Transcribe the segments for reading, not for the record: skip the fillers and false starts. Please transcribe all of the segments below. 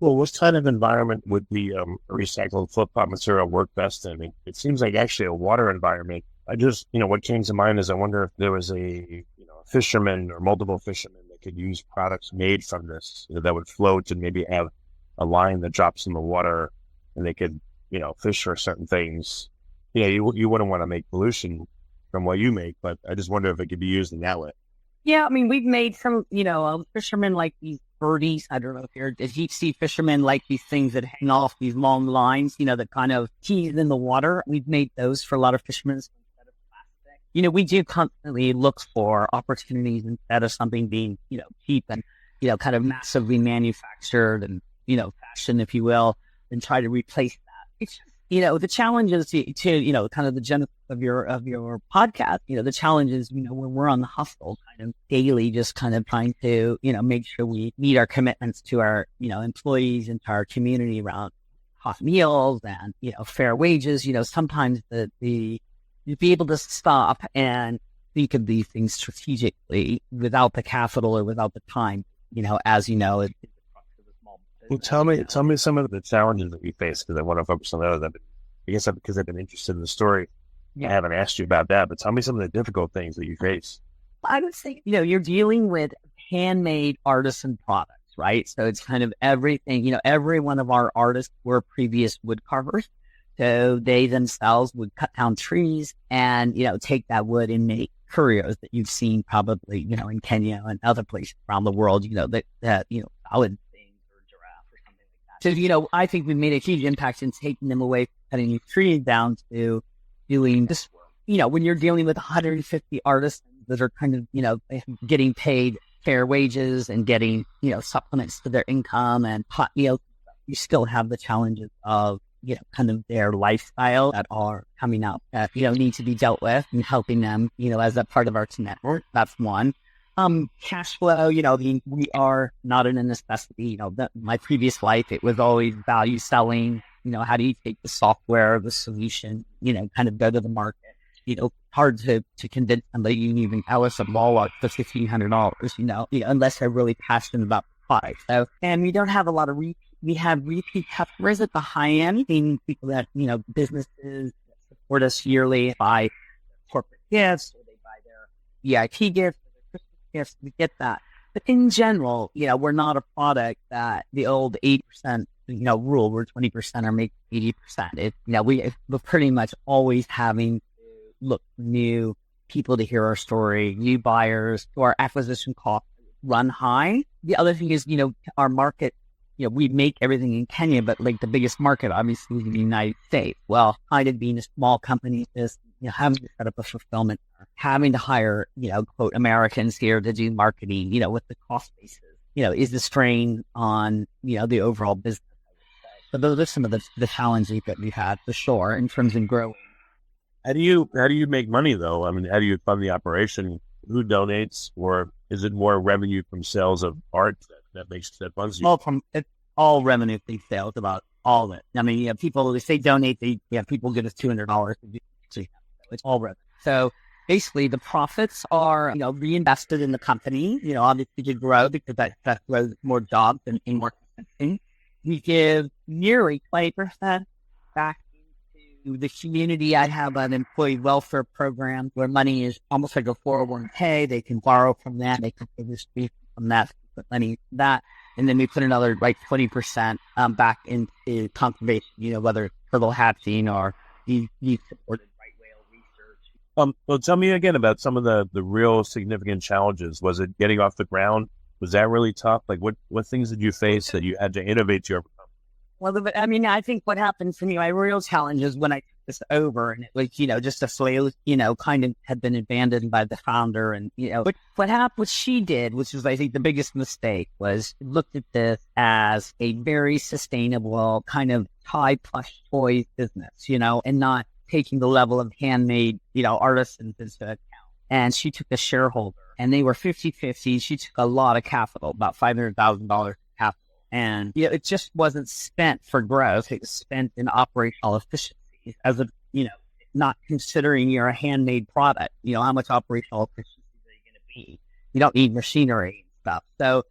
Well, what kind of environment would the recycled flip-flop material work best in? It seems like actually a water environment. I just, what came to mind is I wonder if there was a fisherman or multiple fishermen that could use products made from this, that would float and maybe have a line that drops in the water and they could, fish for certain things. Yeah, you wouldn't want to make pollution from what you make, but I just wonder if it could be used in that way. Yeah, I mean, we've made some, fishermen like these birdies. I don't know if you're a deep sea fisherman, like these things that hang off these long lines, that kind of tease in the water. We've made those for a lot of fishermen instead of plastic. We do constantly look for opportunities instead of something being, cheap and, kind of massively manufactured and, fashion, if you will, and try to replace that. It's just, the challenge is to kind of the genesis of your podcast, the challenge is, when we're on the hustle kind of daily, just kind of trying to, make sure we meet our commitments to our, employees and to our community around hot meals and, fair wages. Sometimes the to be able to stop and think of these things strategically without the capital or without the time, as you know, it's the crux of a small Well, business. tell me some of the challenges that you face, because I want to focus on those. I guess because I've been interested in the story, I Yeah. haven't asked you about that, but tell me some of the difficult things that you face. I would say, you're dealing with handmade artisan products, right? So it's kind of everything, every one of our artists were previous wood carvers. So they themselves would cut down trees and, take that wood and make curios that you've seen probably, in Kenya and other places around the world, solid things or giraffe or something like that. So, I think we made a huge impact in taking them away, from cutting these trees down to doing this work. When you're dealing with 150 artists that are kind of, getting paid fair wages and getting, supplements to their income and hot meals, you still have the challenges of, kind of their lifestyle that are coming up that, need to be dealt with and helping them, as a part of our network. That's one. Cash flow, we are not in a necessity. My previous life, it was always value selling. How do you take the software, the solution, kind of go to the market? Hard to convince somebody you can even tell us a ball for $1,500, unless they're really passionate about the product. So, and we don't have a lot of we have repeat customers at the high end, meaning people that, businesses that support us yearly buy corporate gifts or they buy their VIP gifts or their Christmas gifts. We get that. But in general, we're not a product that the old 80%, rule where 20% are making 80%. We're pretty much always having to look for new people to hear our story, new buyers, so our acquisition costs run high. The other thing is, our market, we make everything in Kenya, but like the biggest market, obviously, is the United States. Well, kind of being a small company, is having to set up a fulfillment, having to hire, quote, Americans here to do marketing, with the cost basis, is the strain on, the overall business. So those are some of the challenges that we've had for sure in terms of growing. How do you make money though? I mean, how do you fund the operation? Who donates, or is it more revenue from sales of art that funds you? It's all revenue from sales, about all of it. I mean, people, if they donate, people give us $200. So it's all revenue. So basically, the profits are, reinvested in the company, obviously to grow, because that grows more jobs and more consumption. We give nearly 20% back into the community. I have an employee welfare program where money is almost like a 401k. They can borrow from that. They can distribute from that, put money into that. And then we put another 20% back into conservation, whether it's turtle hatching or these supported right whale research. Well, tell me again about some of the real significant challenges. Was it getting off the ground? Was that really tough? Like what things did you face that you had to innovate to overcome? Well, I think what happened for me, my real challenge is when I took this over, and it was, just a slave, kind of had been abandoned by the founder. And, but what she did, which was, I think, the biggest mistake, was looked at this as a very sustainable kind of tie plush toys business, and not taking the level of handmade, artisans into account. And she took a shareholder, and they were 50-50. She took a lot of capital, about $500,000 capital. And, it just wasn't spent for growth. It was spent in operational efficiency as not considering you're a handmade product. How much operational efficiency are you going to be? You don't need machinery and stuff. So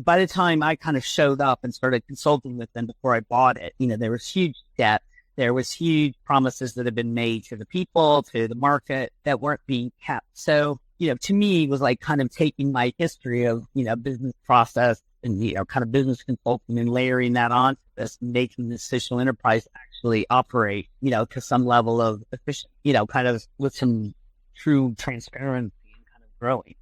by the time I kind of showed up and started consulting with them before I bought it, there was huge debt. There was huge promises that had been made to the people, to the market that weren't being kept. So, to me, it was like kind of taking my history of, business process and, kind of business consulting and layering that on this, making this social enterprise actually operate, to some level of efficient, kind of with some true transparency and kind of growing.